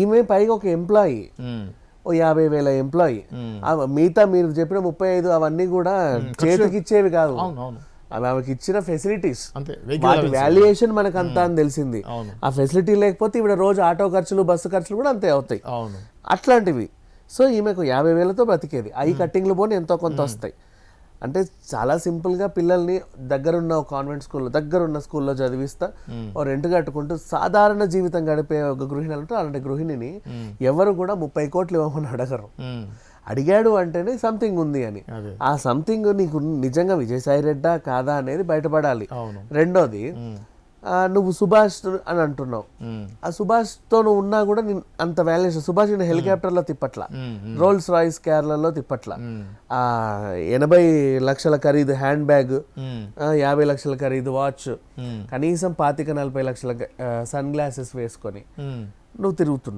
ఈమె పైగా ఒక ఎంప్లాయీ, ఓ 50,000 ఎంప్లాయీ. మిగతా మీరు చెప్పిన 35 అవన్నీ కూడా చేతికి ఇచ్చేవి కాదు, అవి ఆమెకి ఇచ్చిన ఫెసిలిటీస్, వాటి వాల్యుయేషన్ మనకు అంతా అని తెలిసింది. ఆ ఫెసిలిటీ లేకపోతే ఇవిడ రోజు ఆటో ఖర్చులు బస్సు ఖర్చులు కూడా అంతే అవుతాయి అట్లాంటివి. సో ఈమెకు 50,000తో బ్రతికేది. ఐ కట్టింగ్లు పోని ఎంతో కొంత వస్తాయి. అంటే చాలా సింపుల్గా పిల్లల్ని దగ్గరున్న కాన్వెంట్ స్కూల్లో దగ్గరున్న స్కూల్లో చదివిస్తా, ఓ రెంట్ కట్టుకుంటూ సాధారణ జీవితం గడిపే ఒక గృహిణి అంటే అలాంటి గృహిణిని ఎవరు కూడా 30 కోట్లు ఇవ్వమని అడగరు. అడిగాడు అంటేనే సంథింగ్ ఉంది అని. ఆ సంథింగ్ నీకు నిజంగా విజయసాయి రెడ్డా కాదా అనేది బయటపడాలి. రెండోది, నువ్వు సుభాష్ అని అంటున్నావు, ఆ సుభాష్తో నువ్వు ఉన్నా కూడా అంత వాల్యుయేషన్. సుభాష్ నేను హెలికాప్టర్లో తిప్పట్ల, రోల్స్ రాయిస్ కార్లలో తిప్పట్ల, 80 లక్షల ఖరీదు హ్యాండ్ బ్యాగ్, 50 లక్షల ఖరీదు వాచ్, కనీసం 25-40 లక్షల సన్ గ్లాసెస్ వేసుకొని నువ్వు తిరుగుతున్నావు.